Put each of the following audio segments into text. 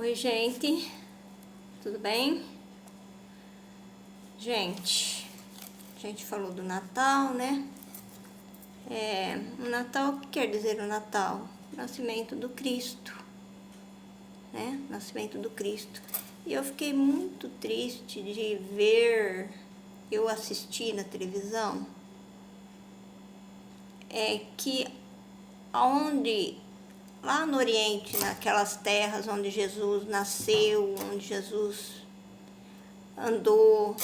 Oi, gente, tudo bem? Gente, a gente falou do Natal, né? O Natal, o que quer dizer o Natal? Nascimento do Cristo, né? Nascimento do Cristo. E eu fiquei muito triste de ver, eu assisti na televisão, que onde, lá no Oriente, naquelas terras onde Jesus nasceu, onde Jesus andou,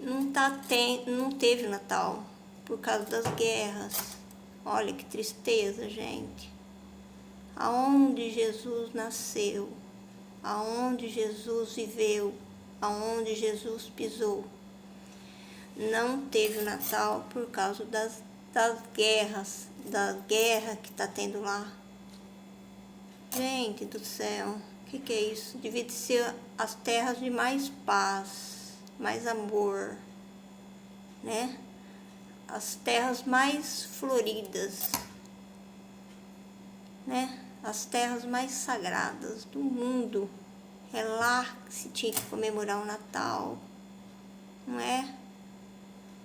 não teve Natal por causa das guerras. Olha que tristeza, gente. Aonde Jesus nasceu, aonde Jesus viveu, aonde Jesus pisou, não teve Natal por causa das guerras, da guerra que está tendo lá. Gente do céu, o que é isso? Devia ser as terras de mais paz, mais amor, né? As terras mais floridas, né? As terras mais sagradas do mundo. É lá que se tinha que comemorar o Natal, não é?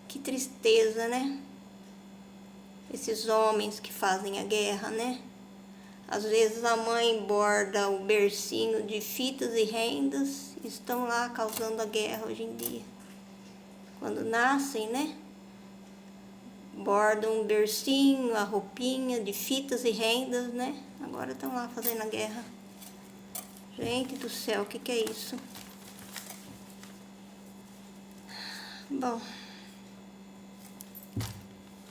Que tristeza, né? Esses homens que fazem a guerra, né? Às vezes a mãe borda o bercinho de fitas e rendas e estão lá causando a guerra hoje em dia. Quando nascem, né? Bordam um bercinho, a roupinha de fitas e rendas, né? Agora estão lá fazendo a guerra. Gente do céu, o que é isso? Bom,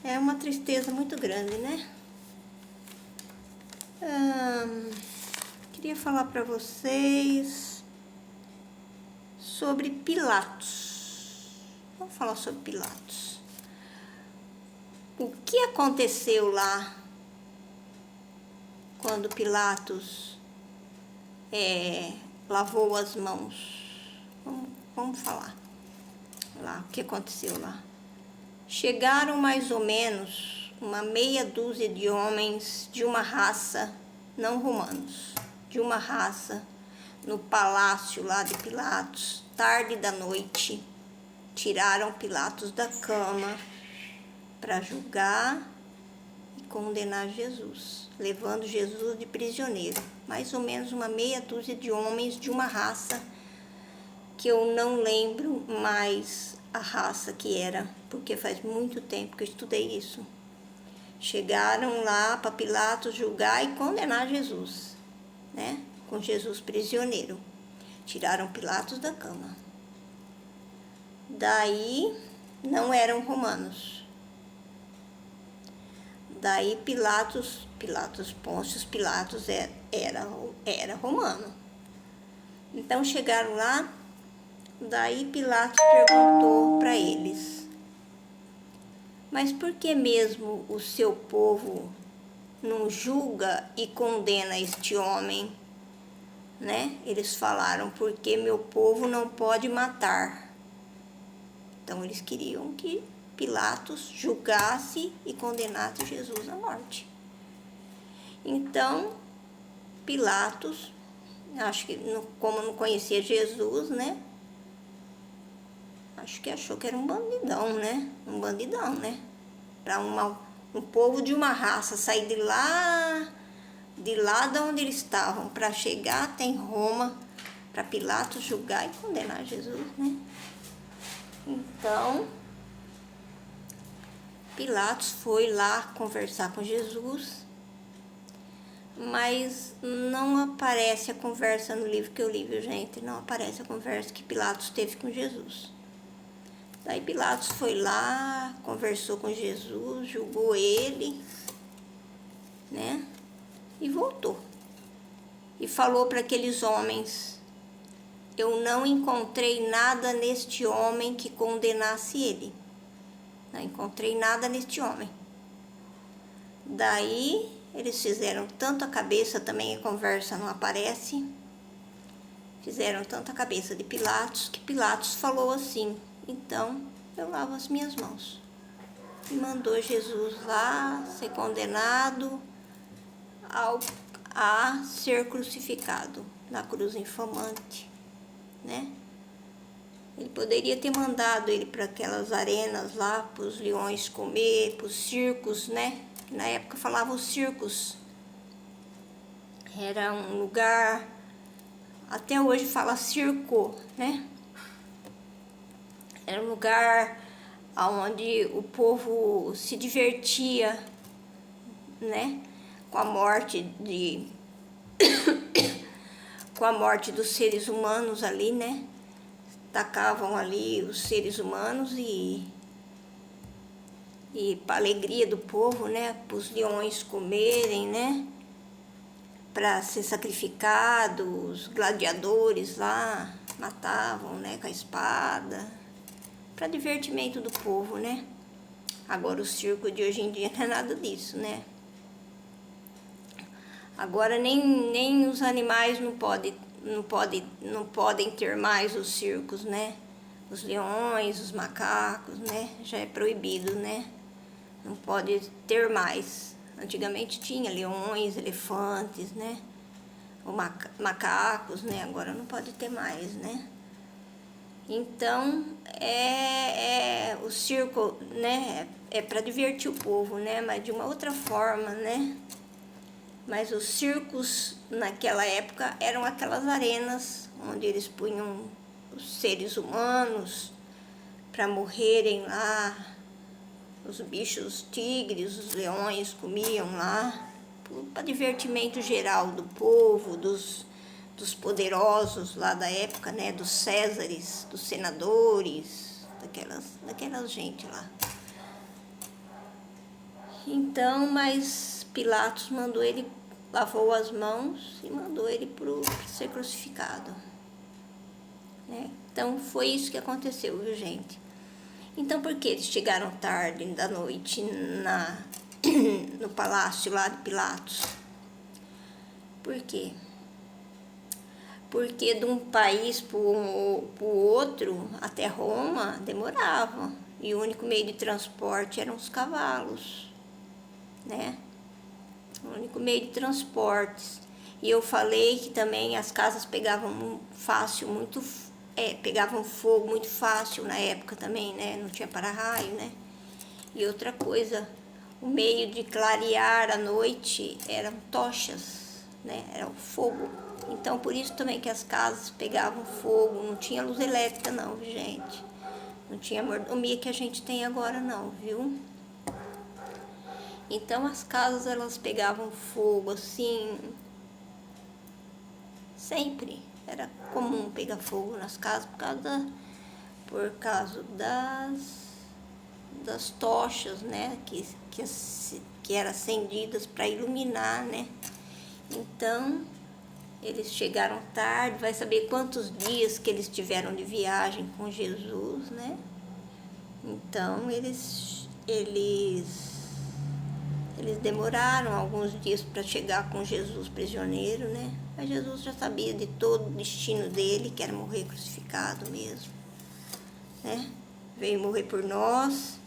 é uma tristeza muito grande, né? Queria falar para vocês sobre Pilatos. Vamos falar sobre Pilatos. O que aconteceu lá quando Pilatos lavou as mãos? Vamos falar lá o que aconteceu lá. Chegaram mais ou menos uma meia dúzia de homens de uma raça, não romanos, de uma raça, no palácio lá de Pilatos, tarde da noite. Tiraram Pilatos da cama para julgar e condenar Jesus, levando Jesus de prisioneiro. Mais ou menos uma meia dúzia de homens de uma raça que eu não lembro mais a raça que era, porque faz muito tempo que eu estudei isso. Chegaram lá para Pilatos julgar e condenar Jesus, né? Com Jesus prisioneiro. Tiraram Pilatos da cama. Daí não eram romanos. Daí Pôncio Pilatos era romano. Então chegaram lá, daí Pilatos perguntou para eles: mas por que mesmo o seu povo não julga e condena este homem? Né? Eles falaram: porque meu povo não pode matar. Então eles queriam que Pilatos julgasse e condenasse Jesus à morte. Então Pilatos, acho que como não conhecia Jesus, né? Acho que achou que era um bandidão, né? Um bandidão, né? Para um povo de uma raça sair de lá de onde eles estavam, para chegar até em Roma, para Pilatos julgar e condenar Jesus, né? Então Pilatos foi lá conversar com Jesus, mas não aparece a conversa no livro que eu li, viu, gente? Não aparece a conversa que Pilatos teve com Jesus. Daí Pilatos foi lá, conversou com Jesus, julgou ele, né? E voltou. E falou para aqueles homens: eu não encontrei nada neste homem que condenasse ele. Não encontrei nada neste homem. Daí eles fizeram tanto a cabeça, também a conversa não aparece. Fizeram tanto a cabeça de Pilatos, que Pilatos falou assim: então eu lavo as minhas mãos. E mandou Jesus lá ser condenado a ser crucificado na cruz infamante, né? Ele poderia ter mandado ele para aquelas arenas lá, para os leões comer, para os circos, né? Na época falavam circos. Era um lugar, até hoje fala circo, né? Era um lugar onde o povo se divertia, né? Com a morte com a morte dos seres humanos ali, né? Tacavam ali os seres humanos e para alegria do povo, né? Para os leões comerem, né? Para ser sacrificado, os gladiadores lá matavam, né? Com a espada, para divertimento do povo, né? Agora o circo de hoje em dia não é nada disso, né? Agora nem os animais não podem ter mais os circos, né? Os leões, os macacos, né? Já é proibido, né? Não pode ter mais. Antigamente tinha leões, elefantes, né? Ou macacos, né? Agora não pode ter mais, né? Então, o circo, né? É para divertir o povo, né? Mas de uma outra forma, né? Mas os circos, naquela época, eram aquelas arenas onde eles punham os seres humanos para morrerem lá. Os bichos, os tigres, os leões comiam lá, para divertimento geral do povo, dos poderosos lá da época, né? Dos césares, dos senadores, daquelas gente lá. Então, mas Pilatos mandou ele, lavou as mãos e mandou ele para ser crucificado, né? Então, foi isso que aconteceu, viu, gente? Então, por que eles chegaram tarde da noite no palácio lá de Pilatos? Por quê? Porque de um país para o outro, até Roma, demorava. E o único meio de transporte eram os cavalos, né? O único meio de transportes. E eu falei que também as casas pegavam fácil, pegavam fogo muito fácil na época também, né? Não tinha para-raio, né? E outra coisa, o meio de clarear a noite eram tochas, né? Era o fogo. Então, por isso também que as casas pegavam fogo, não tinha luz elétrica não, viu, gente? Não tinha mordomia que a gente tem agora não, viu? Então, as casas, elas pegavam fogo, assim, sempre. Era comum pegar fogo nas casas por causa das tochas, né? Que eram acendidas para iluminar, né? Então, eles chegaram tarde, vai saber quantos dias que eles tiveram de viagem com Jesus, né? Então, eles demoraram alguns dias para chegar com Jesus prisioneiro, né? Mas Jesus já sabia de todo o destino dele, que era morrer crucificado mesmo, né? Veio morrer por nós.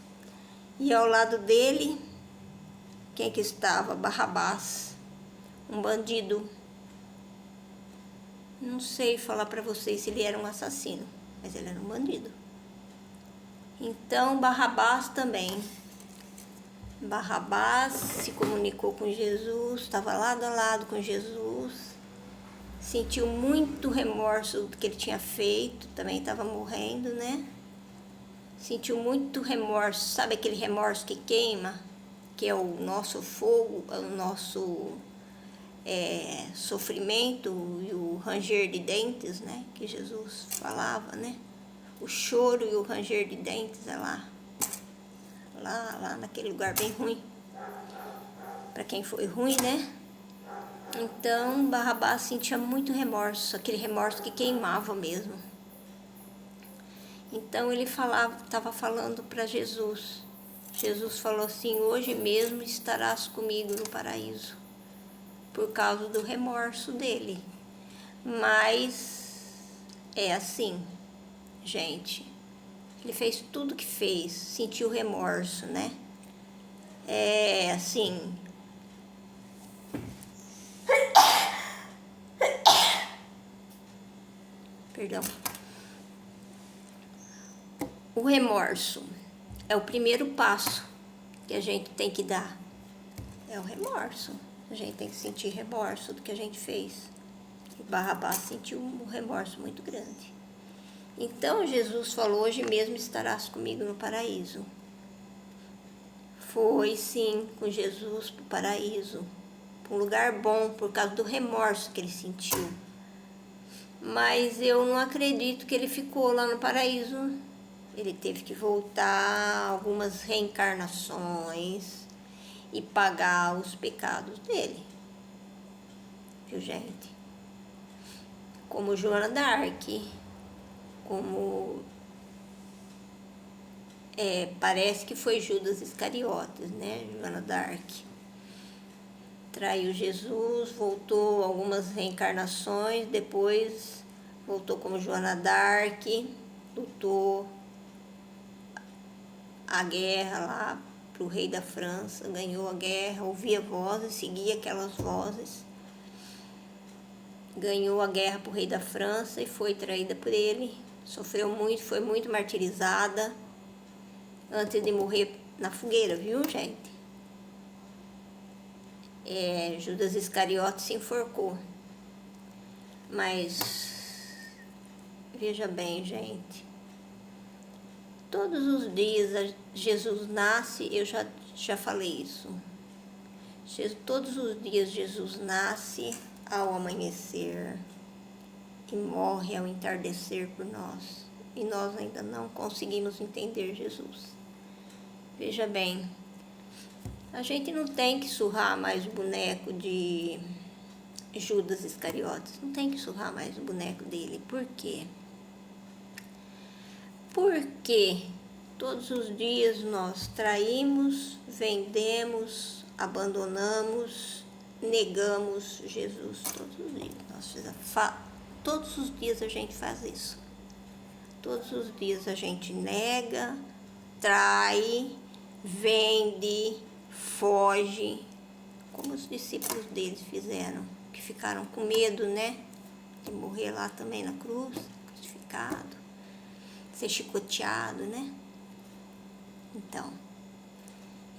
E ao lado dele, quem que estava? Barrabás, um bandido. Não sei falar para vocês se ele era um assassino, mas ele era um bandido. Então, Barrabás também. Barrabás se comunicou com Jesus, estava lado a lado com Jesus, sentiu muito remorso do que ele tinha feito, também estava morrendo, né? Sentiu muito remorso, sabe aquele remorso que queima? Que é o nosso fogo, é o nosso sofrimento e o ranger de dentes, né? Que Jesus falava, né? O choro e o ranger de dentes é lá naquele lugar bem ruim, para quem foi ruim, né? Então, Barrabás sentia muito remorso, aquele remorso que queimava mesmo. Então, ele estava falando para Jesus. Jesus falou assim: hoje mesmo estarás comigo no paraíso, por causa do remorso dele. Mas é assim, gente. Ele fez tudo que fez, sentiu remorso, né? É assim. Perdão. O remorso é o primeiro passo que a gente tem que dar. É o remorso. A gente tem que sentir remorso do que a gente fez. E Barrabás sentiu um remorso muito grande. Então Jesus falou: hoje mesmo estarás comigo no paraíso. Foi sim com Jesus para o paraíso, para um lugar bom, por causa do remorso que ele sentiu. Mas eu não acredito que ele ficou lá no paraíso. Ele teve que voltar algumas reencarnações e pagar os pecados dele. Viu, gente? Como Joana d'Arc, como parece que foi Judas Iscariotes, né? Joana d'Arc traiu Jesus, voltou algumas reencarnações, depois voltou como Joana d'Arc, lutou a guerra lá para o rei da França, ganhou a guerra, ouvia vozes, seguia aquelas vozes, ganhou a guerra para o rei da França e foi traída por ele, sofreu muito, foi muito martirizada antes de morrer na fogueira, viu, gente? Judas Iscariotes se enforcou. Mas veja bem, gente, todos os dias Jesus nasce, eu já falei isso. Todos os dias Jesus nasce ao amanhecer e morre ao entardecer por nós. E nós ainda não conseguimos entender Jesus. Veja bem, a gente não tem que surrar mais o boneco de Judas Iscariotes. Não tem que surrar mais o boneco dele. Por quê? Porque todos os dias nós traímos, vendemos, abandonamos, negamos Jesus. Todos os dias. Todos os dias a gente faz isso. Todos os dias a gente nega, trai, vende, foge, como os discípulos deles fizeram, que ficaram com medo, né, de morrer lá também na cruz, crucificado, ser chicoteado, né?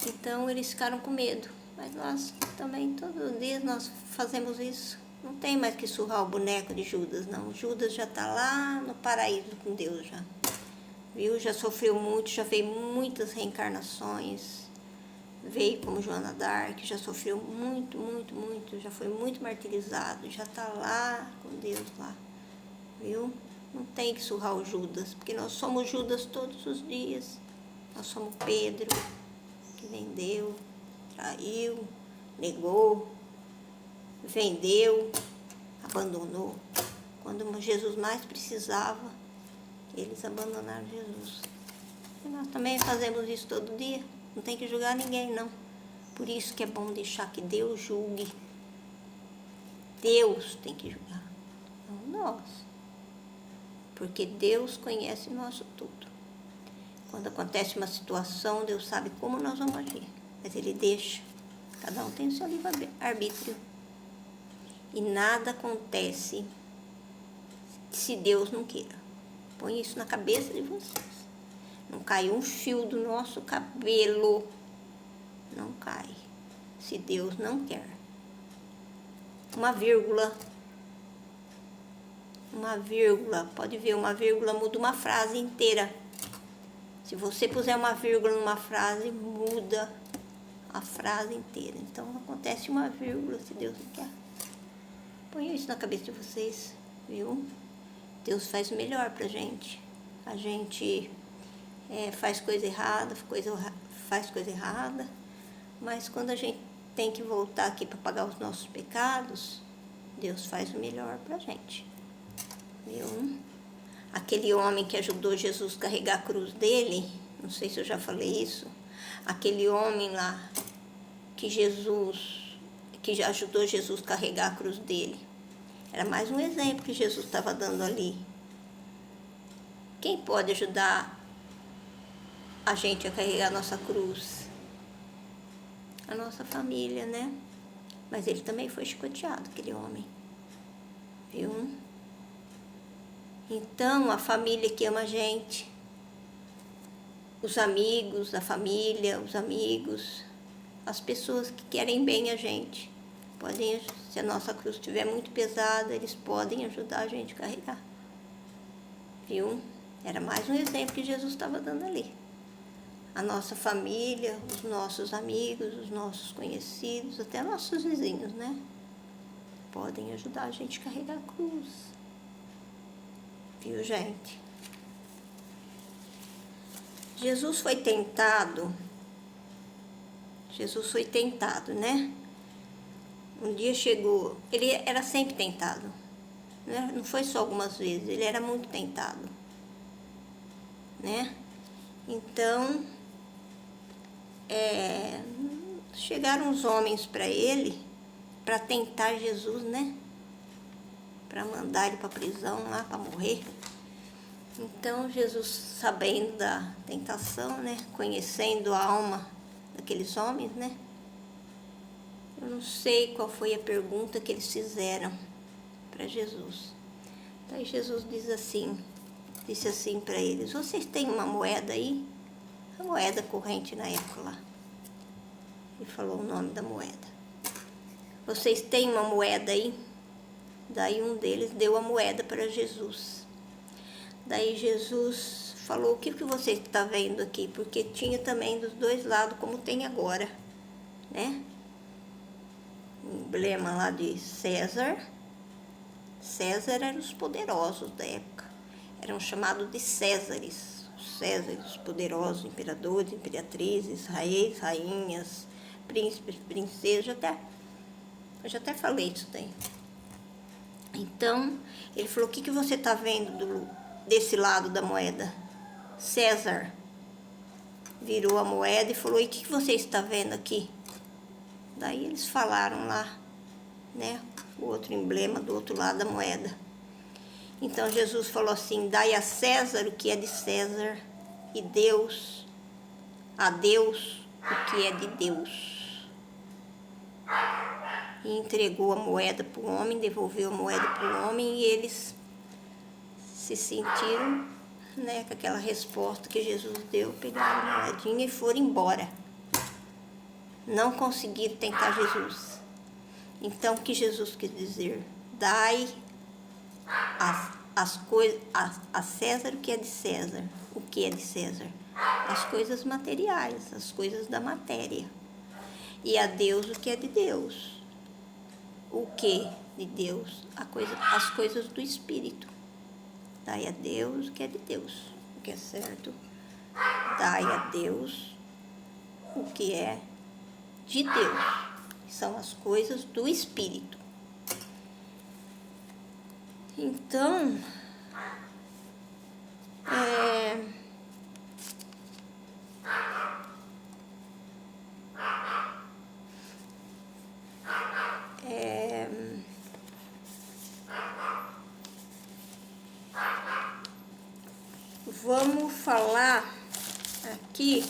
Então eles ficaram com medo, mas nós também, todos os dias nós fazemos isso. Não tem mais que surrar o boneco de Judas, não. Judas já está lá no paraíso com Deus já, viu? Já sofreu muito, já veio muitas reencarnações, veio como Joana d'Arc, já sofreu muito, muito, muito, já foi muito martirizado, já está lá com Deus lá, viu? Não tem que surrar o Judas, porque nós somos Judas todos os dias. Nós somos Pedro, que vendeu, traiu, negou, vendeu, abandonou. Quando Jesus mais precisava, eles abandonaram Jesus. E nós também fazemos isso todo dia. Não tem que julgar ninguém, não. Por isso que é bom deixar que Deus julgue. Deus tem que julgar, não nós. Porque Deus conhece o nosso tudo. Quando acontece uma situação, Deus sabe como nós vamos agir. Mas Ele deixa. Cada um tem o seu livre-arbítrio. E nada acontece se Deus não queira. Põe isso na cabeça de vocês. Não cai um fio do nosso cabelo. Não cai. Se Deus não quer. Uma vírgula, pode ver, uma vírgula muda uma frase inteira. Se você puser uma vírgula numa frase, muda a frase inteira. Então, acontece uma vírgula, se Deus não quer. Põe isso na cabeça de vocês, viu? Deus faz o melhor pra gente. A gente faz coisa errada, mas quando a gente tem que voltar aqui para pagar os nossos pecados, Deus faz o melhor pra gente, viu? Aquele homem que ajudou Jesus a carregar a cruz dele, não sei se eu já falei isso, aquele homem lá que já ajudou Jesus a carregar a cruz dele, era mais um exemplo que Jesus estava dando ali. Quem pode ajudar a gente a carregar a nossa cruz? A nossa família, né? Mas ele também foi chicoteado, aquele homem, viu? Então, a família que ama a gente, os amigos da família, os amigos, as pessoas que querem bem a gente, podem, se a nossa cruz estiver muito pesada, eles podem ajudar a gente a carregar. Viu? Era mais um exemplo que Jesus estava dando ali. A nossa família, os nossos amigos, os nossos conhecidos, até nossos vizinhos, né? Podem ajudar a gente a carregar a cruz. Viu, gente? Jesus foi tentado, né? Um dia chegou, ele era sempre tentado, né? Não foi só algumas vezes, ele era muito tentado, né? Então, chegaram os homens para ele, para tentar Jesus, né? Para mandar ele para a prisão lá, para morrer. Então, Jesus, sabendo da tentação, né? Conhecendo a alma daqueles homens, né? Eu não sei qual foi a pergunta que eles fizeram para Jesus. Daí Jesus disse assim para eles: vocês têm uma moeda aí? A moeda corrente na época lá. Ele falou o nome da moeda. Vocês têm uma moeda aí? Daí um deles deu a moeda para Jesus. Daí Jesus falou: o que você está vendo aqui? Porque tinha também dos dois lados, como tem agora, né? O emblema lá de César. César eram os poderosos da época. Eram chamados de Césares. Os Césares, poderosos, imperadores, imperatrizes, reis, rainhas, príncipes, princesas. Eu já até falei isso daí. Então, ele falou: o que você está vendo desse lado da moeda? César virou a moeda e falou: e o que você está vendo aqui? Daí eles falaram lá, né, o outro emblema do outro lado da moeda. Então Jesus falou assim: dai a César o que é de César, e a Deus o que é de Deus. E entregou a moeda para o homem, devolveu a moeda para o homem, e eles se sentiram, né, com aquela resposta que Jesus deu, pegaram a moedinha e foram embora. Não conseguiram tentar Jesus. Então, o que Jesus quis dizer? Dai as coisas a César o que é de César. O que é de César? As coisas materiais, as coisas da matéria. E a Deus o que é de Deus. O que de Deus? As coisas do Espírito. Dai a Deus o que é de Deus, o que é certo. Dai a Deus o que é de Deus. São as coisas do Espírito. Então, vamos falar aqui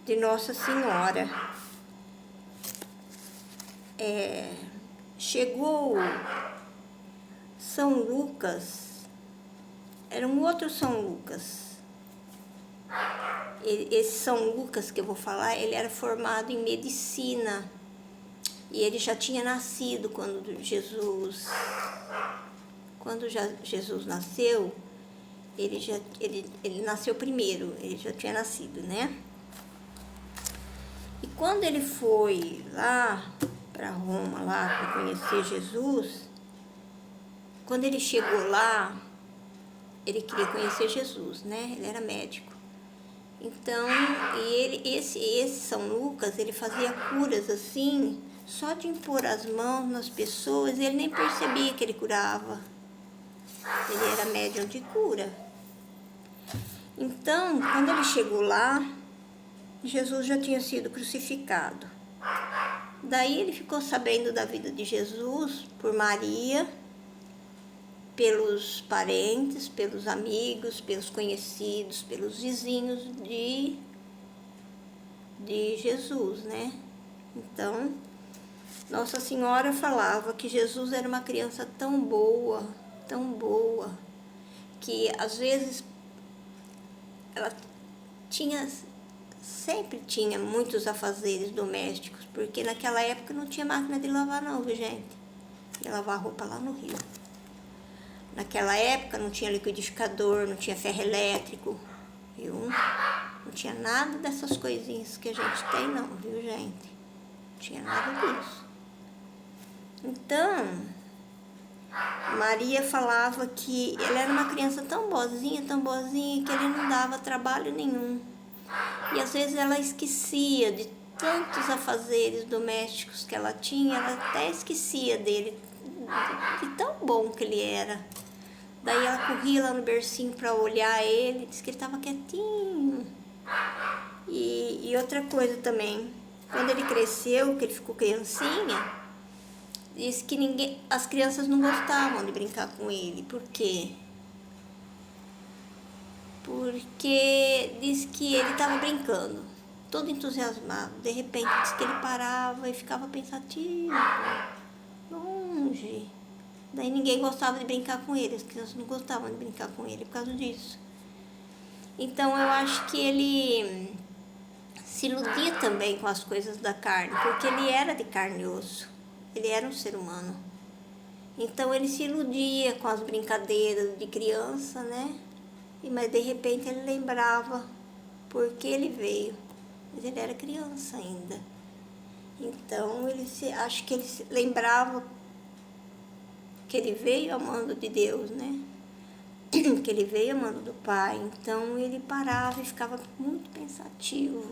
de Nossa Senhora. Chegou São Lucas, era um outro São Lucas. Esse São Lucas que eu vou falar, ele era formado em medicina. E ele já tinha nascido quando Jesus nasceu. Ele nasceu primeiro, ele já tinha nascido, né? E quando ele foi lá para Roma, lá para conhecer Jesus, quando ele chegou lá, ele queria conhecer Jesus, né? Ele era médico. Então, esse São Lucas, ele fazia curas assim, só de impor as mãos nas pessoas, ele nem percebia que ele curava. Ele era médium de cura. Então, quando ele chegou lá, Jesus já tinha sido crucificado. Daí ele ficou sabendo da vida de Jesus por Maria, pelos parentes, pelos amigos, pelos conhecidos, pelos vizinhos de Jesus, né? Então, Nossa Senhora falava que Jesus era uma criança tão boa, que às vezes ela sempre tinha muitos afazeres domésticos, porque naquela época não tinha máquina de lavar não, viu gente? Ia lavar roupa lá no rio. Naquela época não tinha liquidificador, não tinha ferro elétrico, viu? Não tinha nada dessas coisinhas que a gente tem não, viu gente? Não tinha nada disso. Então, Maria falava que ele era uma criança tão boazinha, que ele não dava trabalho nenhum. E às vezes ela esquecia de tantos afazeres domésticos que ela tinha, ela até esquecia dele, de tão bom que ele era. Daí ela corria lá no bercinho para olhar ele, disse que ele estava quietinho. E outra coisa também, quando ele cresceu, que ele ficou criancinha, disse que as crianças não gostavam de brincar com ele. Por quê? Porque disse que ele estava brincando, todo entusiasmado. De repente, disse que ele parava e ficava pensativo, longe. Daí ninguém gostava de brincar com ele, as crianças não gostavam de brincar com ele por causa disso. Então eu acho que ele se iludia também com as coisas da carne, porque ele era de carne e osso, ele era um ser humano. Então ele se iludia com as brincadeiras de criança, né? Mas de repente ele lembrava porque ele veio, mas ele era criança ainda. Então acho que ele se lembrava que ele veio amando de Deus, né? Que ele veio amando do Pai. Então ele parava e ficava muito pensativo.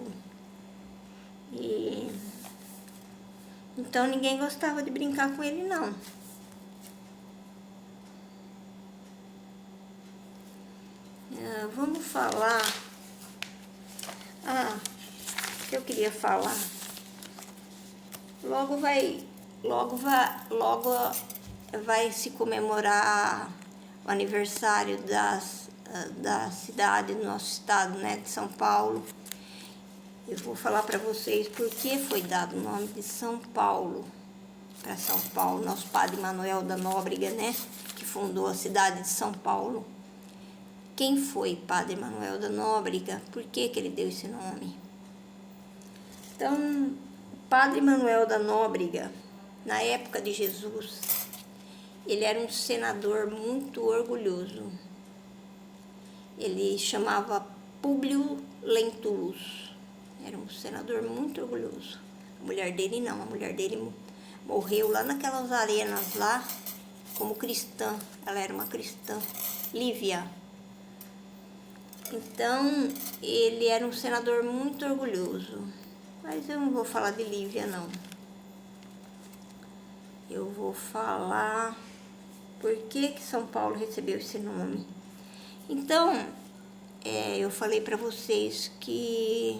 Então ninguém gostava de brincar com ele não. Vamos falar. O que eu queria falar. Logo vai se comemorar o aniversário da cidade do nosso estado, né, de São Paulo. Eu vou falar para vocês por que foi dado o nome de São Paulo para São Paulo. Nosso padre Manuel da Nóbrega, né, que fundou a cidade de São Paulo. Quem foi Padre Manuel da Nóbrega? Por que ele deu esse nome? Então, Padre Manuel da Nóbrega, na época de Jesus, ele era um senador muito orgulhoso. Ele chamava Públio Lentulus. Era um senador muito orgulhoso. A mulher dele não, a mulher dele morreu lá naquelas arenas lá, como cristã. Ela era uma cristã, Lívia. Então, ele era um senador muito orgulhoso. Mas eu não vou falar de Lívia, não. Eu vou falar por que São Paulo recebeu esse nome. Então, eu falei para vocês que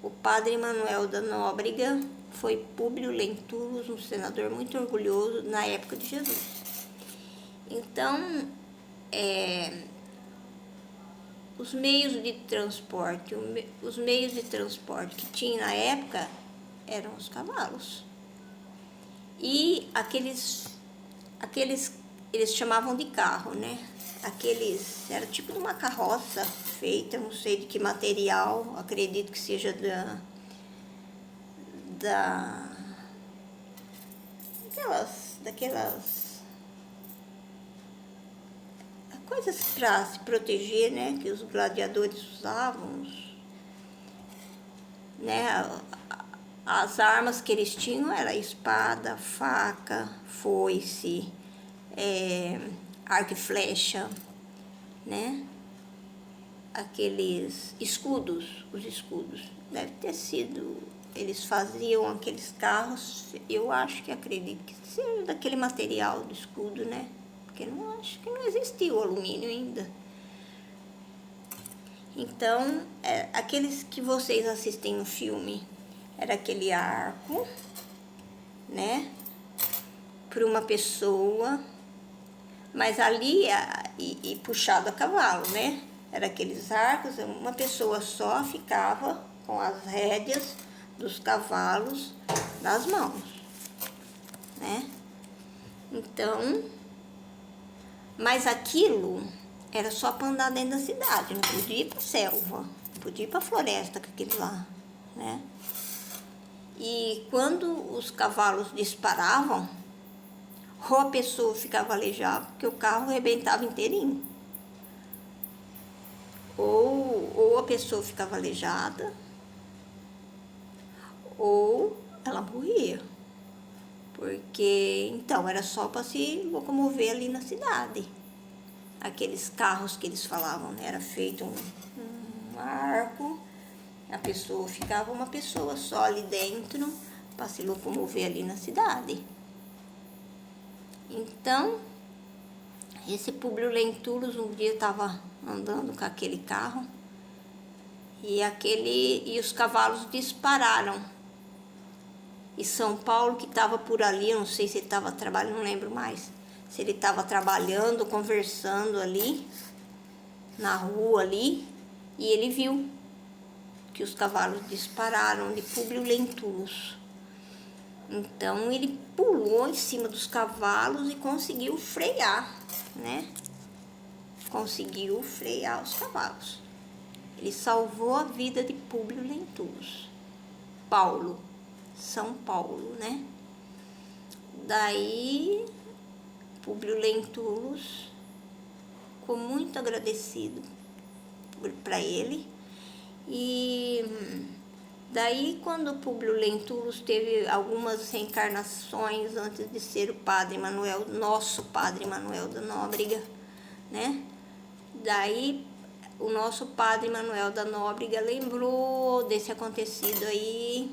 o padre Manuel da Nóbrega foi Públio Lentulus, um senador muito orgulhoso na época de Jesus. Então, os meios de transporte que tinha na época eram os cavalos. E eles chamavam de carro, né? Era tipo de uma carroça feita, não sei de que material, acredito que seja daquelas coisas para se proteger, né, que os gladiadores usavam, né, as armas que eles tinham era espada, faca, foice, arco e flecha, né, aqueles escudos, os escudos, deve ter sido, eles faziam aqueles carros, eu acredito que seja daquele material do escudo, né, porque acho que não existia o alumínio ainda. Então, aqueles que vocês assistem no filme, era aquele arco, né, para uma pessoa, mas ali, e puxado a cavalo, né, era aqueles arcos, uma pessoa só ficava com as rédeas dos cavalos nas mãos, né. Então, mas aquilo era só para andar dentro da cidade, não podia ir para selva, não podia ir para floresta com aquilo lá, né? E quando os cavalos disparavam, ou a pessoa ficava aleijada, porque o carro arrebentava inteirinho. Ou a pessoa ficava aleijada, ou ela morria. Porque, então, era só para se locomover ali na cidade. Aqueles carros que eles falavam, né? Era feito um arco, a pessoa ficava uma pessoa só ali dentro para se locomover ali na cidade. Então, esse Públio Lentulus um dia estava andando com aquele carro e os cavalos dispararam. E São Paulo, que estava por ali, eu não sei se ele estava trabalhando, não lembro mais, se ele estava trabalhando, conversando ali, na rua ali, e ele viu que os cavalos dispararam de Públio Lentulus. Então ele pulou em cima dos cavalos e conseguiu frear, né? Conseguiu frear os cavalos. Ele salvou a vida de Públio Lentulus. Paulo, São Paulo, né? Daí, Públio Lentulus ficou muito agradecido para ele. E daí, quando Públio Lentulus teve algumas reencarnações antes de ser o Padre Manuel, nosso Padre Manuel da Nóbrega, né? Daí, o nosso Padre Manuel da Nóbrega lembrou desse acontecido aí,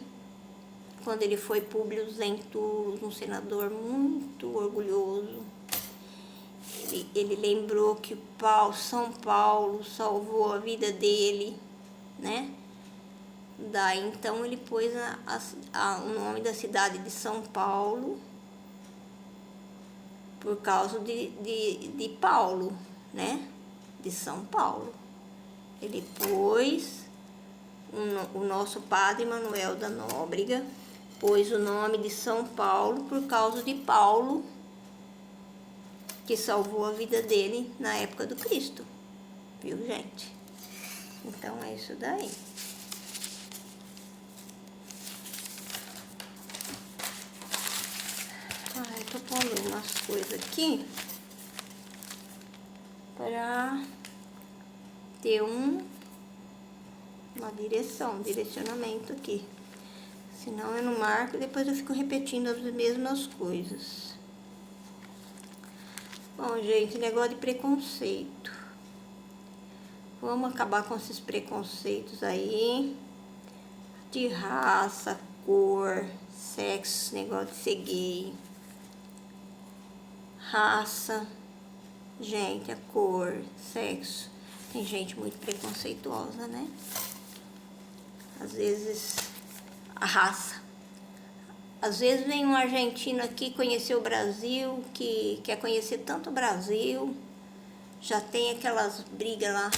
quando ele foi Públio Lentulus, um senador muito orgulhoso. Ele lembrou que São Paulo salvou a vida dele, né? Daí então ele pôs o nome da cidade de São Paulo por causa de Paulo, né? De São Paulo. Ele pôs o nosso Padre Manuel da Nóbrega, pôs o nome de São Paulo por causa de Paulo, que salvou a vida dele na época do Cristo. Viu, gente? Então é isso daí. Eu tô pondo umas coisas aqui para ter uma direção, um direcionamento aqui. Senão eu não marco e depois eu fico repetindo as mesmas coisas. Bom, gente, negócio de preconceito. Vamos acabar com esses preconceitos aí. De raça, cor, sexo, negócio de ser gay. Raça, gente, a cor, sexo. Tem gente muito preconceituosa, né? Às vezes, a raça. Às vezes vem um argentino aqui conhecer o Brasil, que quer conhecer tanto o Brasil, já tem aquelas brigas lá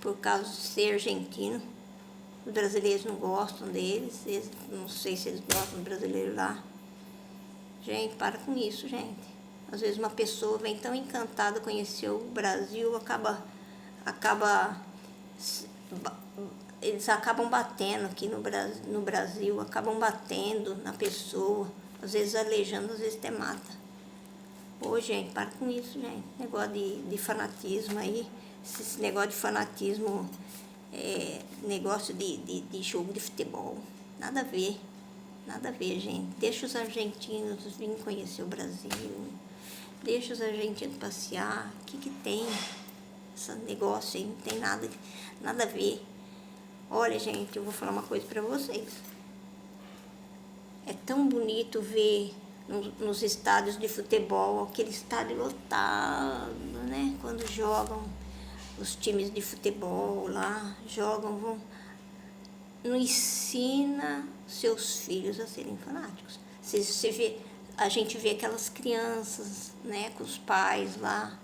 por causa de ser argentino. Os brasileiros não gostam deles, não sei se eles gostam do brasileiro lá. Gente, para com isso, gente. Às vezes uma pessoa vem tão encantada conhecer o Brasil, eles acabam batendo aqui no Brasil, acabam batendo na pessoa, às vezes aleijando, às vezes até mata. Ô, gente, para com isso, gente. Negócio de fanatismo aí, esse negócio de fanatismo, negócio de jogo de futebol. Nada a ver, gente. Deixa os argentinos virem conhecer o Brasil. Deixa os argentinos passear. O que tem? Esse negócio aí não tem nada a ver. Olha, gente, eu vou falar uma coisa pra vocês. É tão bonito ver nos estádios de futebol, aquele estádio lotado, né? Quando jogam os times de futebol lá, jogam, não ensina seus filhos a serem fanáticos. A gente vê aquelas crianças, né, com os pais lá,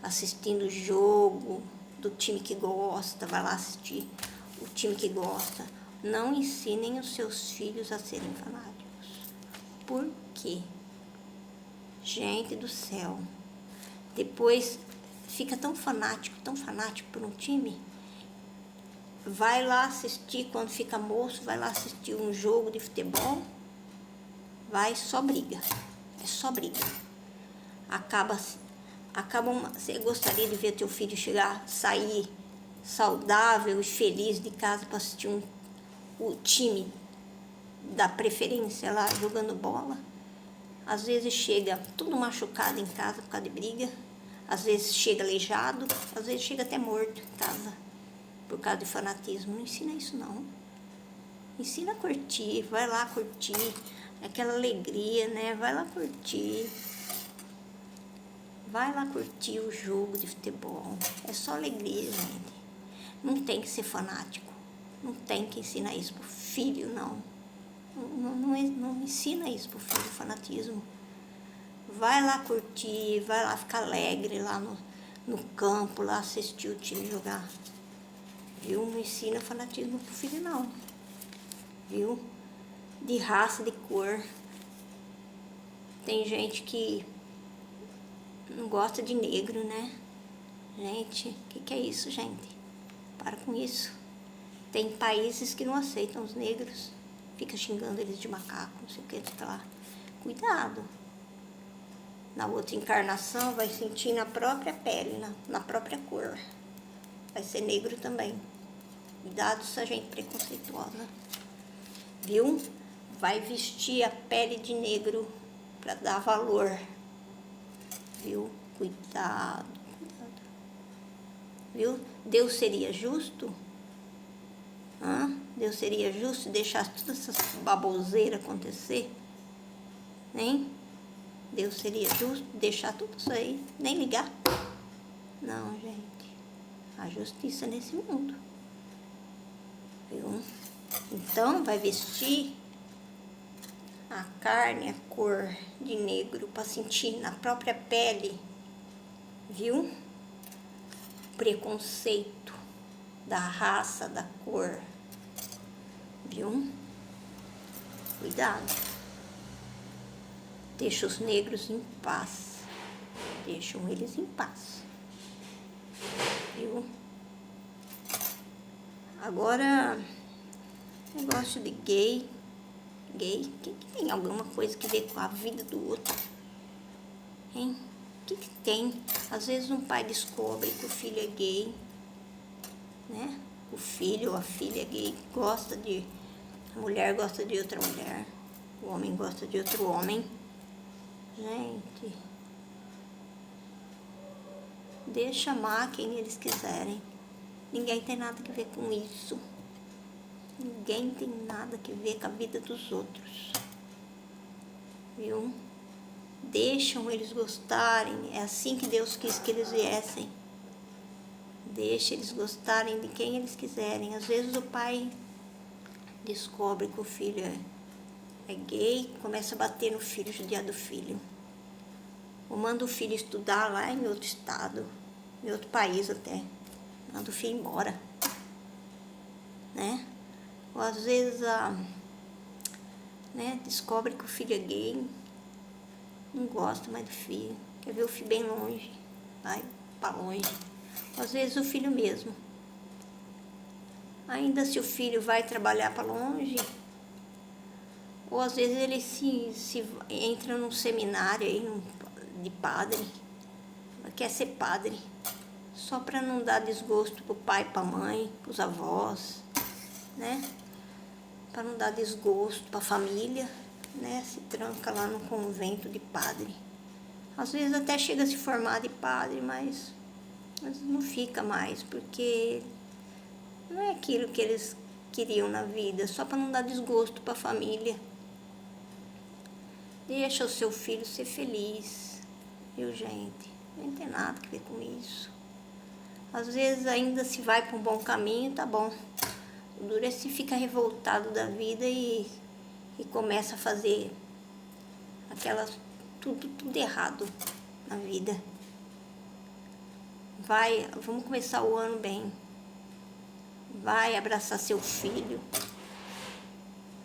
assistindo o jogo do time que gosta, vai lá assistir o time que gosta. Não ensinem os seus filhos a serem fanáticos. Por quê? Gente do céu. Depois fica tão fanático por um time, vai lá assistir, quando fica moço, vai lá assistir um jogo de futebol, vai, só briga, é só briga. Você gostaria de ver teu filho sair saudável e feliz de casa para assistir o time da preferência lá jogando bola? Às vezes chega tudo machucado em casa por causa de briga, às vezes chega aleijado, às vezes chega até morto em casa por causa de fanatismo. Não ensina isso não. Ensina a curtir, vai lá curtir, aquela alegria, né? Vai lá curtir. Vai lá curtir o jogo de futebol. É só alegria, gente. Não tem que ser fanático. Não tem que ensinar isso pro filho, não. Não ensina isso pro filho, fanatismo. Vai lá curtir, vai lá ficar alegre lá no campo, lá assistir o time jogar. Viu? Não ensina fanatismo pro filho, não. Viu? De raça, de cor. Tem gente que não gosta de negro, né? Gente, o que é isso, gente? Para com isso. Tem países que não aceitam os negros. Fica xingando eles de macaco, não sei o que, tá lá. Cuidado. Na outra encarnação vai sentir na própria pele, na própria cor. Vai ser negro também. Cuidado essa gente preconceituosa. Viu? Vai vestir a pele de negro para dar valor. Viu? Cuidado, cuidado. Viu? Deus seria justo? Hã? Deus seria justo deixar todas essas baboseiras acontecer? Hein? Deus seria justo deixar tudo isso aí, nem ligar? Não, gente. A justiça nesse mundo. Viu? Então, vai vestir a carne, a cor de negro para sentir na própria pele, viu? Preconceito da raça, da cor, viu? Cuidado. Deixa os negros em paz. Deixam eles em paz. Viu? Agora, negócio de gay. Gay, que tem alguma coisa que ver com a vida do outro? Hein? O que tem? Às vezes um pai descobre que o filho é gay, né? O filho ou a filha é gay, a mulher gosta de outra mulher, o homem gosta de outro homem. Gente, deixa amar quem eles quiserem. Ninguém tem nada a ver com isso. Ninguém tem nada a ver com a vida dos outros. Viu? Deixam eles gostarem. É assim que Deus quis que eles viessem. Deixa eles gostarem de quem eles quiserem. Às vezes o pai descobre que o filho é gay, começa a bater no filho, judiar do filho. Ou manda o filho estudar lá em outro estado, em outro país até. Manda o filho embora. Né? Ou às vezes descobre que o filho é gay, não gosta mais do filho, quer ver o filho bem longe, vai para longe. Ou às vezes o filho mesmo. Ainda se o filho vai trabalhar para longe, ou às vezes ele se entra num seminário aí, de padre, quer ser padre, só para não dar desgosto pro pai, pra mãe, pros avós, né? Para não dar desgosto para a família, né? Se tranca lá no convento de padre. Às vezes até chega a se formar de padre, mas não fica mais, porque não é aquilo que eles queriam na vida, só para não dar desgosto para a família. Deixa o seu filho ser feliz, viu, gente? Não tem nada a ver com isso. Às vezes ainda se vai para um bom caminho, tá bom. O duro é se fica revoltado da vida e começa a fazer tudo errado na vida. Vamos começar o ano bem. Vai abraçar seu filho.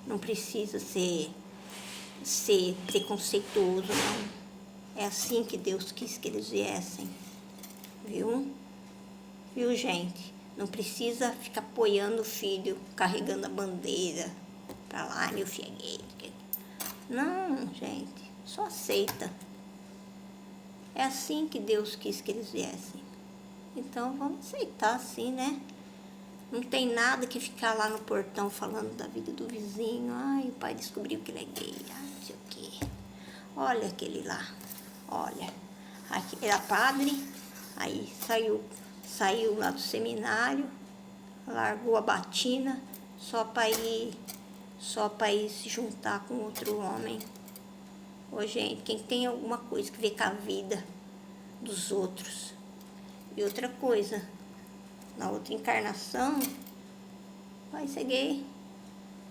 Não precisa ser preconceituoso, não. É assim que Deus quis que eles viessem. viu? Viu, gente? Não precisa ficar apoiando o filho, carregando a bandeira pra lá, meu filho é gay. Não, gente, só aceita. É assim que Deus quis que eles viessem. Então vamos aceitar assim, né? Não tem nada que ficar lá no portão falando da vida do vizinho. Ai, o pai descobriu que ele é gay. Ai, não sei o quê. Olha aquele lá. Olha. Aqui era padre. Aí saiu lá do seminário. Largou a batina só para ir se juntar com outro homem. Ô, gente, quem tem alguma coisa que ver com a vida dos outros. E outra coisa, na outra encarnação, vai ser gay.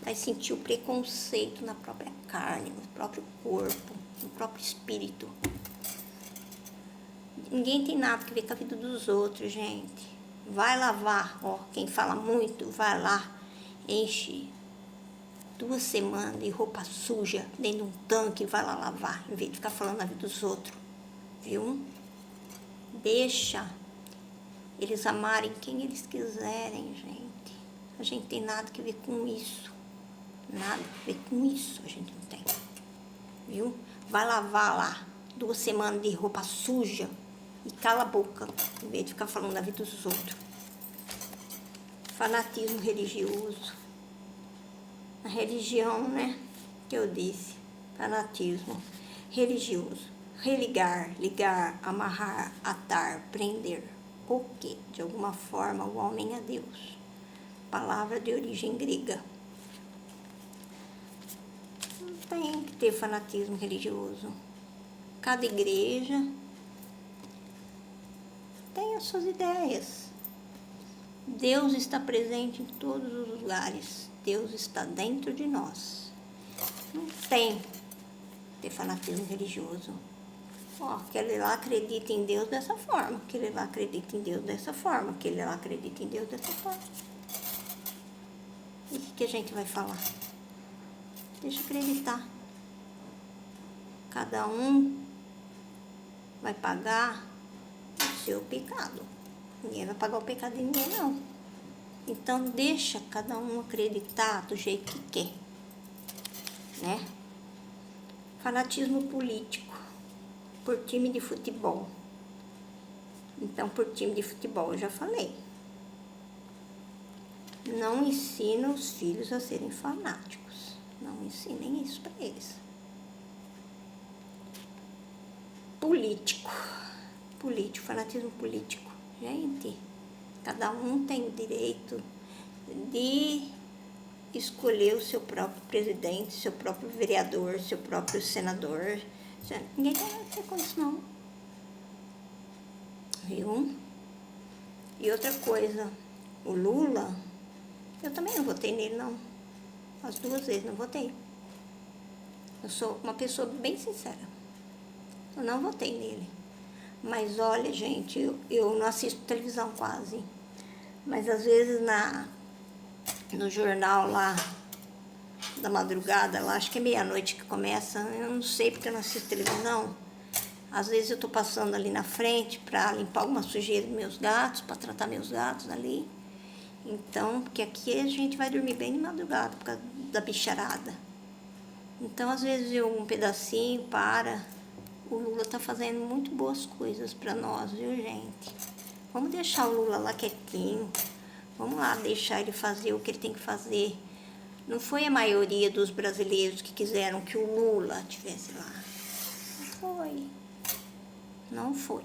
Vai sentir o preconceito na própria carne, no próprio corpo, no próprio espírito. Ninguém tem nada que ver com a vida dos outros, gente. Vai lavar, ó, quem fala muito, vai lá, enche 2 semanas de roupa suja dentro de um tanque e vai lá lavar, em vez de ficar falando na vida dos outros, viu? Deixa eles amarem quem eles quiserem, gente. A gente tem nada que ver com isso. Nada a ver com isso, a gente não tem. Viu? Vai lavar lá 2 semanas de roupa suja e cala a boca, em vez de ficar falando da vida dos outros. Fanatismo religioso. A religião, né? Que eu disse. Fanatismo religioso. Religar, ligar, amarrar, atar, prender. O quê? De alguma forma, o homem a Deus. Palavra de origem grega. Não tem que ter fanatismo religioso. Cada igreja tem as suas ideias. Deus está presente em todos os lugares. Deus está dentro de nós. Não tem que ter fanatismo religioso. Ó, aquele lá acredita em Deus dessa forma, aquele lá acredita em Deus dessa forma, aquele lá acredita em Deus dessa forma. E o que a gente vai falar? Deixa acreditar. Cada um vai pagar o seu pecado. Ninguém vai pagar o pecado de ninguém, não. Então, deixa cada um acreditar do jeito que quer, né? Fanatismo político. Por time de futebol. Então, por time de futebol, eu já falei. Não ensina os filhos a serem fanáticos. Não ensinem isso para eles. Político. Fanatismo político. Gente, cada um tem o direito de escolher o seu próprio presidente, seu próprio vereador, seu próprio senador. Ninguém quer com isso, não. Viu? E outra coisa, o Lula, eu também não votei nele, não. As 2 vezes não votei. Eu sou uma pessoa bem sincera. Eu não votei nele. Mas olha, gente, eu não assisto televisão quase. Mas às vezes no jornal lá da madrugada, lá, acho que é meia-noite que começa, eu não sei porque eu não assisto televisão. Às vezes eu tô passando ali na frente para limpar alguma sujeira dos meus gatos, para tratar meus gatos ali. Então, porque aqui a gente vai dormir bem de madrugada por causa da bicharada. Então, às vezes eu um pedacinho para. O Lula tá fazendo muito boas coisas para nós, viu, gente? Vamos deixar o Lula lá quietinho. Vamos lá deixar ele fazer o que ele tem que fazer. Não foi a maioria dos brasileiros que quiseram que o Lula estivesse lá. Não foi. Não foi.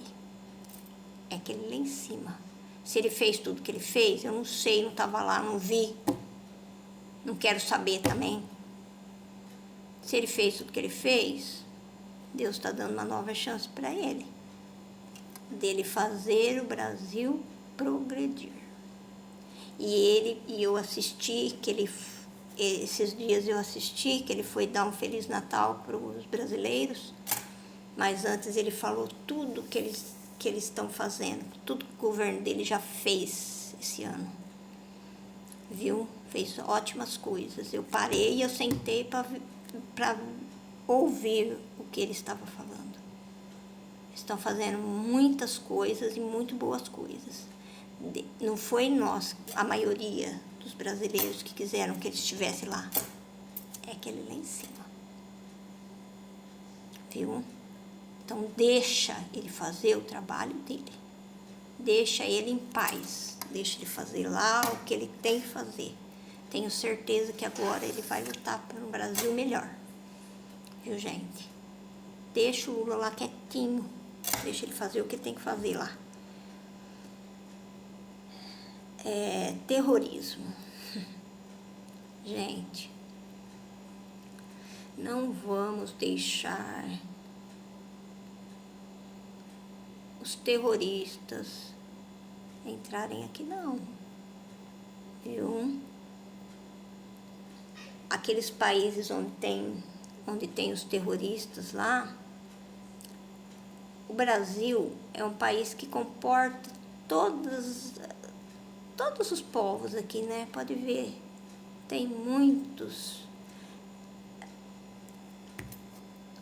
É aquele lá em cima. Se ele fez tudo que ele fez, eu não sei, não estava lá, não vi. Não quero saber também. Se ele fez tudo que ele fez, Deus está dando uma nova chance para ele. Dele fazer o Brasil progredir. E eu assisti que ele... Esses dias eu assisti que ele foi dar um Feliz Natal para os brasileiros, mas antes ele falou tudo que eles estão fazendo, tudo que o governo dele já fez esse ano, viu? Fez ótimas coisas. Eu parei e eu sentei para ouvir o que ele estava falando. estão fazendo muitas coisas e muito boas coisas. Não foi nós, a maioria dos brasileiros, que quiseram que ele estivesse lá. É aquele lá em cima. Viu? Então deixa ele fazer o trabalho dele. Deixa ele em paz. Deixa ele fazer lá o que ele tem que fazer. Tenho certeza que agora ele vai lutar para um Brasil melhor. Viu, gente? Deixa o Lula lá quietinho. Deixa ele fazer o que tem que fazer lá. Terrorismo. Gente, não vamos deixar os terroristas entrarem aqui, não. Viu? Aqueles países onde tem os terroristas lá, o Brasil é um país que comporta todos os povos aqui, né? Pode ver, tem muitos.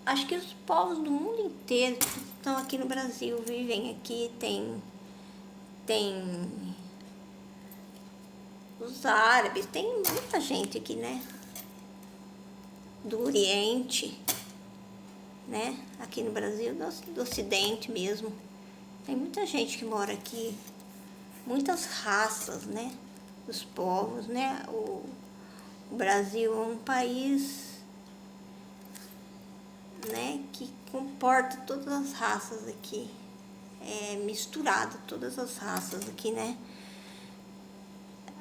Acho que os povos do mundo inteiro estão aqui no Brasil, vivem aqui, tem os árabes, tem muita gente aqui, né? Do Oriente, né? Aqui no Brasil, do Ocidente mesmo. Tem muita gente que mora aqui, muitas raças, né? Dos povos, né? O Brasil é um país, né? Que comporta todas as raças aqui. É misturado todas as raças aqui, né?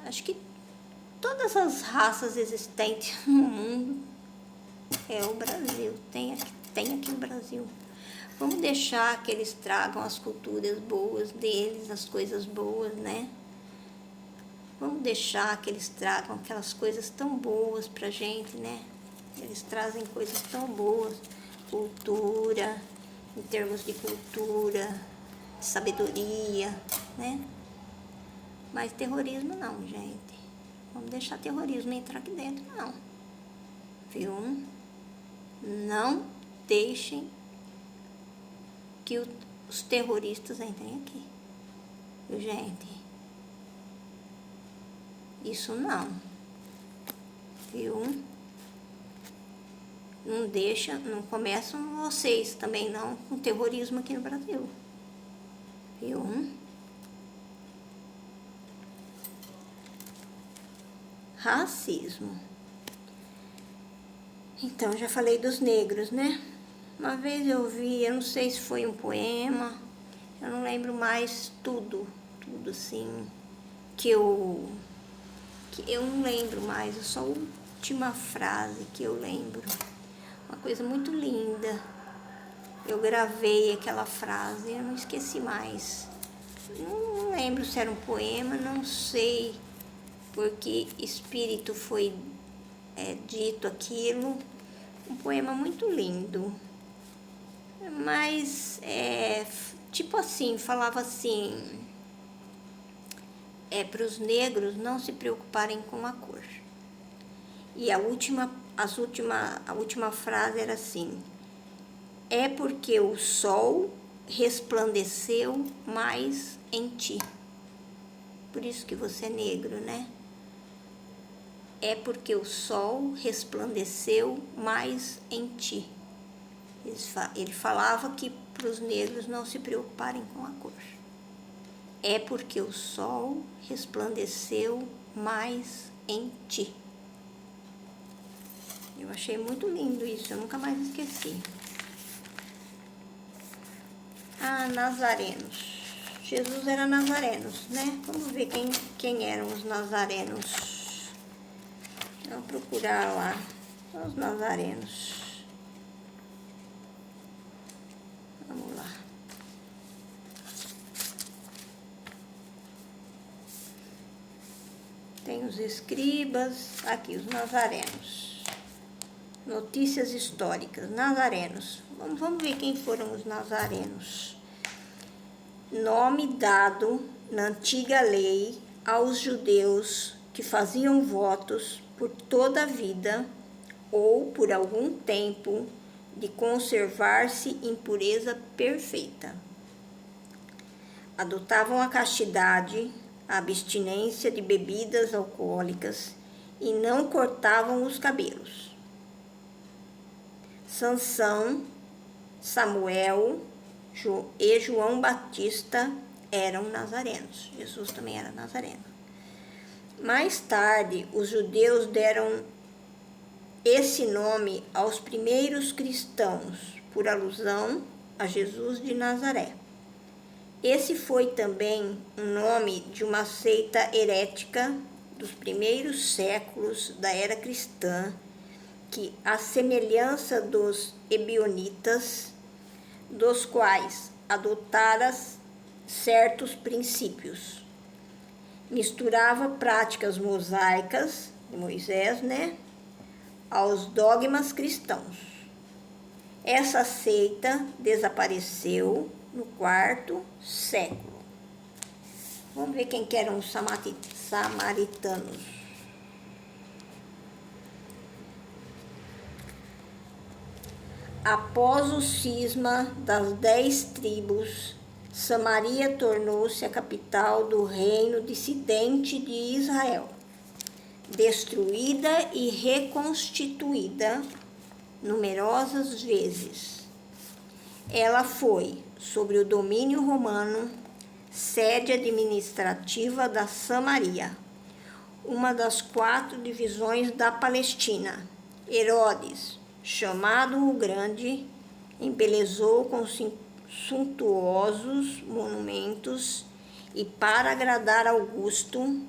Acho que todas as raças existentes no mundo é o Brasil, tem aqui no Brasil. Vamos deixar que eles tragam as culturas boas deles, as coisas boas, né? Vamos deixar que eles tragam aquelas coisas tão boas pra gente, né? Eles trazem coisas tão boas, cultura, em termos de cultura, de sabedoria, né? Mas terrorismo não, gente. Vamos deixar terrorismo entrar aqui dentro, não. Viu? Não deixem que os terroristas entrem aqui. Viu, gente? Isso não. Viu? Não deixa, não começam vocês também não com terrorismo aqui no Brasil. Viu? Racismo. Então, já falei dos negros, né? Uma vez eu vi, eu não sei se foi um poema, eu não lembro mais tudo assim, que eu não lembro mais, é só a última frase que eu lembro. Uma coisa muito linda. Eu gravei aquela frase, eu não esqueci mais. Não lembro se era um poema, não sei por que espírito foi dito aquilo. Um poema muito lindo. Mas, tipo assim, falava assim, para os negros não se preocuparem com a cor. E a última frase era assim: é porque o sol resplandeceu mais em ti. Por isso que você é negro, né? É porque o sol resplandeceu mais em ti. Ele falava que para os negros não se preocuparem com a cor. É porque o sol resplandeceu mais em ti. Eu achei muito lindo isso, eu nunca mais esqueci. Nazarenos. Jesus era nazarenos, né? Vamos ver quem eram os nazarenos. Vamos procurar lá os nazarenos. Vamos lá. Tem os escribas, aqui os nazarenos. Notícias históricas, nazarenos. Vamos ver quem foram os nazarenos. Nome dado na antiga lei aos judeus que faziam votos por toda a vida ou por algum tempo de conservar-se em pureza perfeita. Adotavam a castidade, a abstinência de bebidas alcoólicas e não cortavam os cabelos. Sansão, Samuel e João Batista eram nazarenos. Jesus também era nazareno. Mais tarde, os judeus deram esse nome aos primeiros cristãos, por alusão a Jesus de Nazaré. Esse foi também o nome de uma seita herética dos primeiros séculos da era cristã, que, à semelhança dos ebionitas, dos quais adotara certos princípios, misturava práticas mosaicas de Moisés, aos dogmas cristãos. Essa seita desapareceu no quarto século. Vamos ver quem que eram os samaritanos. Após o cisma das 10 tribos, Samaria tornou-se a capital do reino dissidente de Israel. Destruída e reconstituída numerosas vezes. Ela foi, sob o domínio romano, sede administrativa da Samaria, uma das 4 divisões da Palestina. Herodes, chamado o Grande, embelezou com suntuosos monumentos e, para agradar Augusto,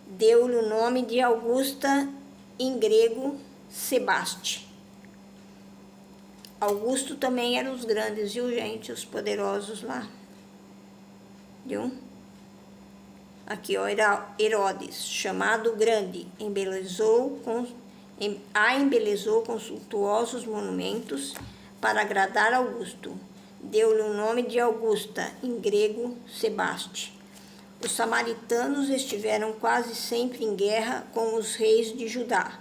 deu-lhe o nome de Augusta, em grego, Sebaste. Augusto também eram os grandes, viu, gente? Os poderosos lá. Viu? Aqui, ó, Herodes, chamado Grande, embelezou com suntuosos monumentos para agradar Augusto. Deu-lhe o nome de Augusta, em grego, Sebaste. Os samaritanos estiveram quase sempre em guerra com os reis de Judá.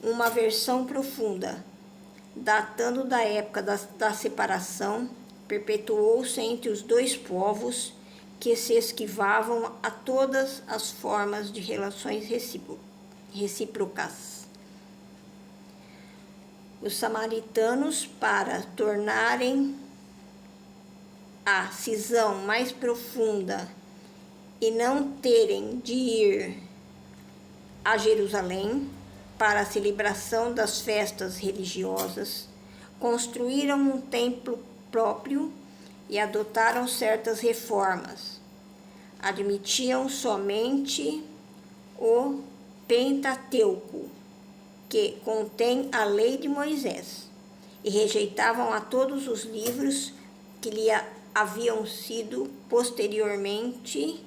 Uma aversão profunda, datando da época da separação, perpetuou-se entre os dois povos que se esquivavam a todas as formas de relações recíprocas. Os samaritanos, para tornarem a cisão mais profunda e não terem de ir a Jerusalém para a celebração das festas religiosas, construíram um templo próprio e adotaram certas reformas. Admitiam somente o Pentateuco, que contém a lei de Moisés, e rejeitavam a todos os livros que lhe haviam sido posteriormente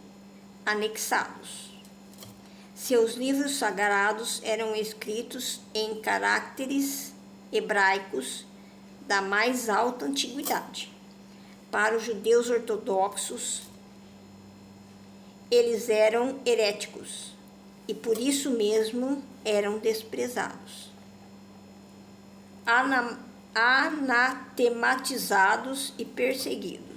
anexados. Seus livros sagrados eram escritos em caracteres hebraicos da mais alta antiguidade. Para os judeus ortodoxos, eles eram heréticos e por isso mesmo eram desprezados, anatematizados e perseguidos.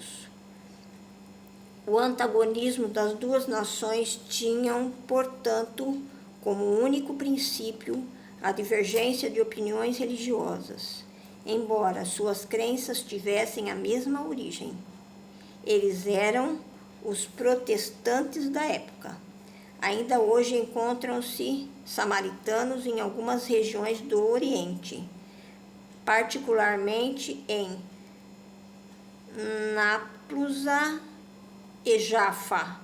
O antagonismo das duas nações tinham, portanto, como único princípio a divergência de opiniões religiosas, embora suas crenças tivessem a mesma origem. Eles eram os protestantes da época. Ainda hoje encontram-se samaritanos em algumas regiões do Oriente, particularmente em Naplusa e Jaffa.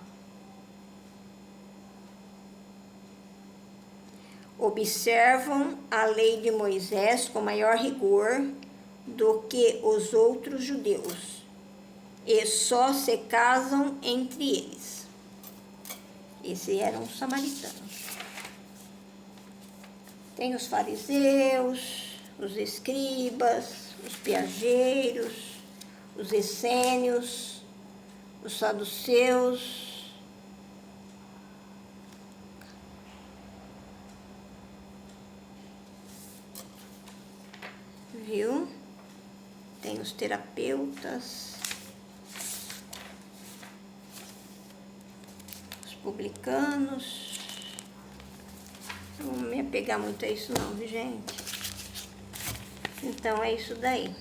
Observam a lei de Moisés com maior rigor do que os outros judeus e só se casam entre eles. Esses eram os samaritanos. Tem os fariseus, os escribas, os piageiros, os essênios, os saduceus, viu? Tem os terapeutas, os publicanos. Não vou me apegar muito a isso não, viu, gente? Então é isso daí.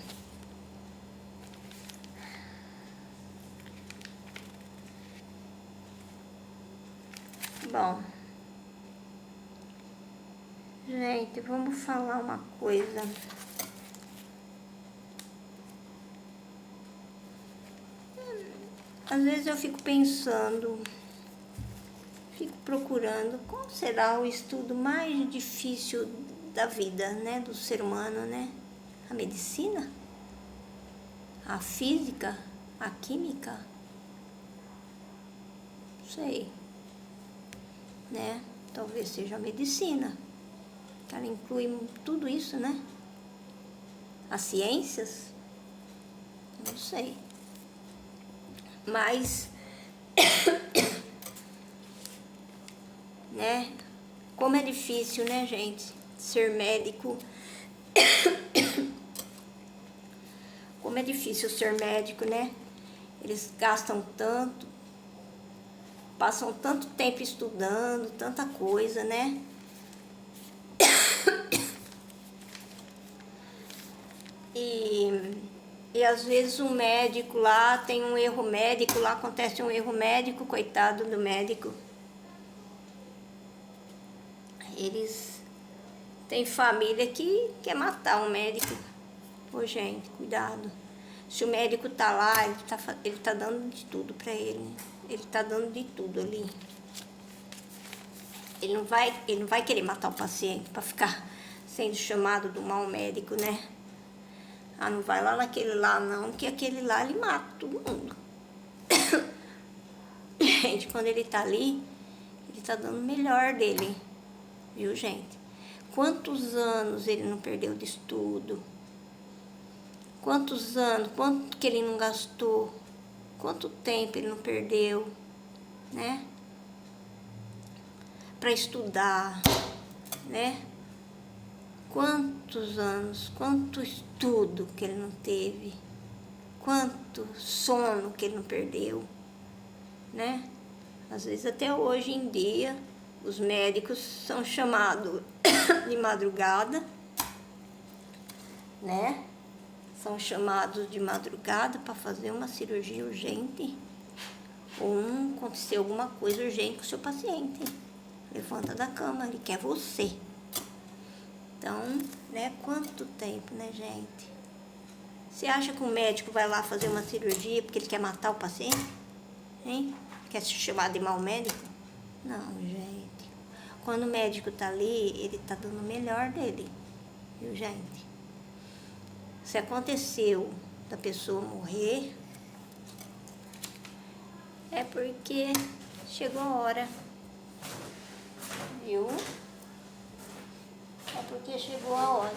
Bom, gente, vamos falar uma coisa. Às vezes eu fico pensando, fico procurando qual será o estudo mais difícil da vida, né, do ser humano, né? A medicina? A física? A química? Não sei, né? Talvez seja a medicina. Ela inclui tudo isso, né? As ciências? Não sei. Mas, né? Como é difícil, né, gente? Ser médico. Como é difícil ser médico, né? Eles gastam tanto, passam tanto tempo estudando, tanta coisa, né? E às vezes um médico lá tem um erro médico, lá acontece um erro médico, coitado do médico. Eles têm família que quer matar um médico. Ô, gente, cuidado. Se o médico tá lá, ele tá dando de tudo pra ele. Ele tá dando de tudo ali. Ele não vai querer matar o paciente pra ficar sendo chamado do mau médico, né? Ah, não vai lá naquele lá não, que aquele lá ele mata todo mundo. Gente, quando ele tá ali, ele tá dando o melhor dele. Viu, gente? Quantos anos ele não perdeu de estudo? Quantos anos, quanto que ele não gastou? Quanto tempo ele não perdeu, né? Para estudar, né? Quantos anos, quanto estudo que ele não teve? Quanto sono que ele não perdeu, né? Às vezes até hoje em dia os médicos são chamados de madrugada, né? São chamados de madrugada para fazer uma cirurgia urgente ou aconteceu alguma coisa urgente com o seu paciente. Levanta da cama, ele quer você. Então, né, quanto tempo, né, gente? Você acha que o médico vai lá fazer uma cirurgia porque ele quer matar o paciente? Hein? Quer se chamar de mau médico? Não, gente. Quando o médico tá ali, ele tá dando o melhor dele. Viu, gente? Se aconteceu da pessoa morrer, é porque chegou a hora. Viu? É porque chegou a hora.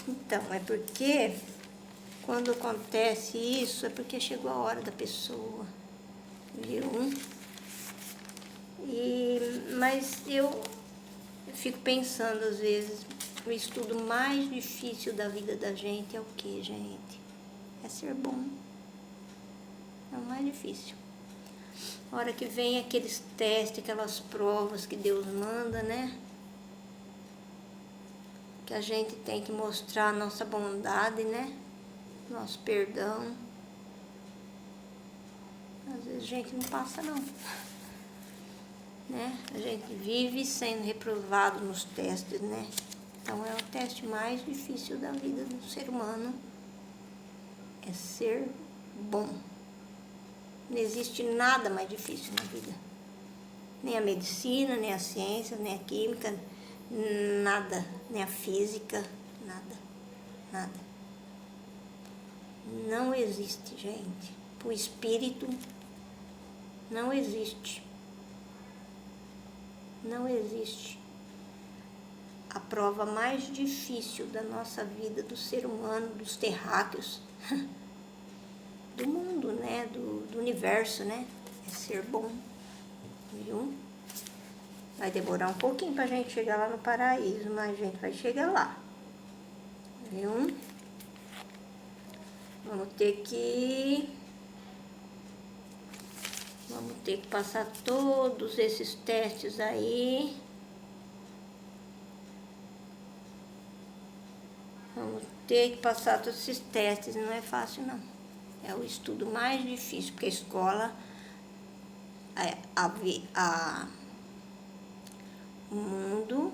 Então, é porque quando acontece isso, é porque chegou a hora da pessoa, viu? Mas eu fico pensando às vezes, o estudo mais difícil da vida da gente é o que, gente? É ser bom. É o mais difícil. A hora que vem aqueles testes, aquelas provas que Deus manda, né? Que a gente tem que mostrar a nossa bondade, né? Nosso perdão. Às vezes a gente não passa não, né? A gente vive sendo reprovado nos testes, né? Então é o teste mais difícil da vida do ser humano, é ser bom. Não existe nada mais difícil na vida. Nem a medicina, nem a ciência, nem a química, nada, nem a física, nada, nada. Não existe, gente. O espírito não existe. Não existe. A prova mais difícil da nossa vida, do ser humano, dos terráqueos, do mundo, né? Do universo, né? É ser bom, viu? Vai demorar um pouquinho pra gente chegar lá no paraíso, mas a gente vai chegar lá, viu? Vamos ter que passar todos esses testes aí. Vamos ter que passar todos esses testes, não é fácil não. É o estudo mais difícil, porque a escola, o mundo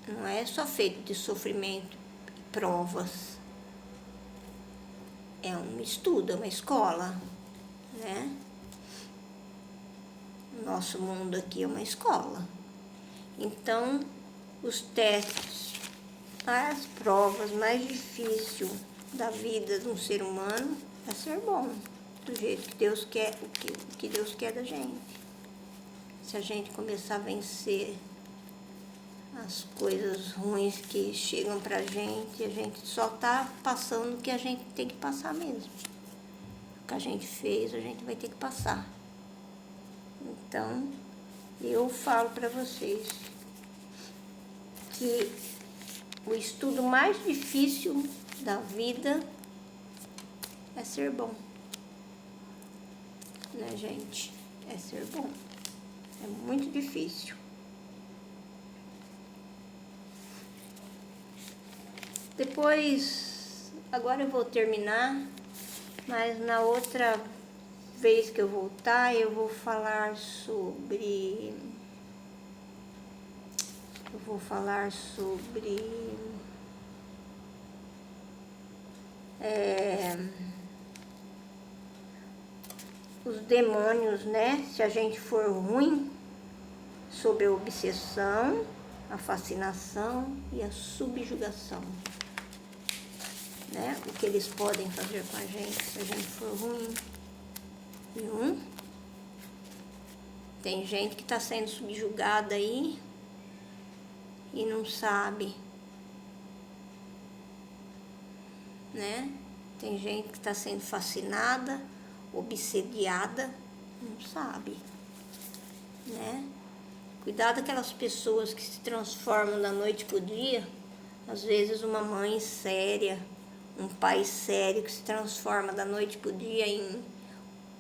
não é só feito de sofrimento e provas. É um estudo, é uma escola, né? Nosso mundo aqui é uma escola. Então, os testes, as provas mais difíceis da vida de um ser humano é ser bom, do jeito que Deus quer, o que Deus quer da gente. Se a gente começar a vencer as coisas ruins que chegam pra gente, a gente só tá passando o que a gente tem que passar mesmo. O que a gente fez, a gente vai ter que passar. Então, eu falo pra vocês que o estudo mais difícil da vida é ser bom, né, gente? É ser bom. É muito difícil. Depois, agora eu vou terminar, mas na outra vez que eu voltar, eu vou falar sobre... os demônios, né? Se a gente for ruim, sobre a obsessão, a fascinação e a subjugação, né? O que eles podem fazer com a gente se a gente for ruim. Viu? Tem gente que está sendo subjugada aí e não sabe, né? Tem gente que está sendo fascinada, obsediada, não sabe, né? Cuidado aquelas pessoas que se transformam da noite pro dia. Às vezes uma mãe séria, um pai sério que se transforma da noite pro dia em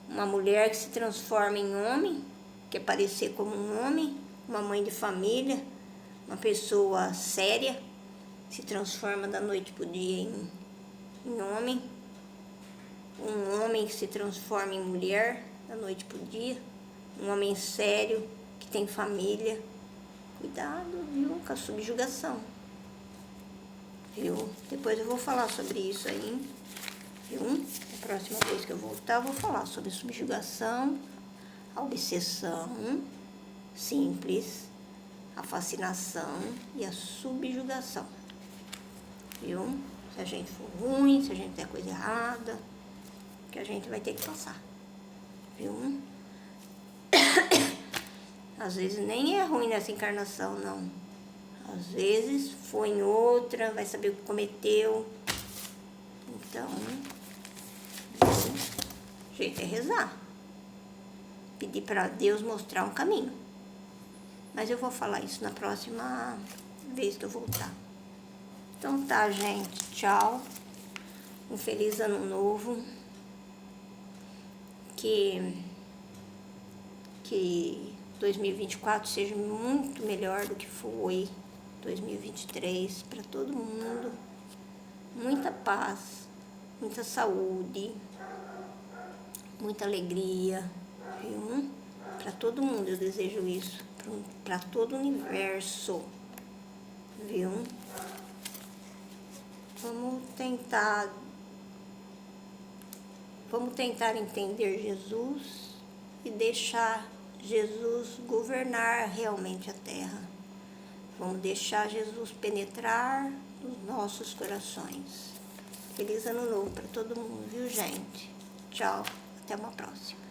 uma mulher que se transforma em homem, quer parecer como um homem, uma mãe de família, uma pessoa séria, se transforma da noite pro dia em homem, um homem que se transforma em mulher da noite pro dia, um homem sério que tem família. Cuidado, viu, com a subjugação, viu? Depois eu vou falar sobre isso aí, viu? A próxima vez que eu voltar, eu vou falar sobre subjugação, a obsessão simples, a fascinação e a subjugação, viu? Se a gente for ruim, se a gente der coisa errada, que a gente vai ter que passar, viu? Às vezes nem é ruim nessa encarnação, não. Às vezes foi em outra, vai saber o que cometeu. Então, o jeito é rezar. Pedir para Deus mostrar um caminho. Mas eu vou falar isso na próxima vez que eu voltar. Então tá, gente. Tchau. Um feliz ano novo. Que 2024 seja muito melhor do que foi 2023 para todo mundo. Muita paz, muita saúde, muita alegria, viu? Para todo mundo eu desejo isso, para todo o universo, viu? Vamos tentar entender Jesus e deixar Jesus governar realmente a terra. Vamos deixar Jesus penetrar nos nossos corações. Feliz ano novo para todo mundo, viu, gente? Tchau, até uma próxima.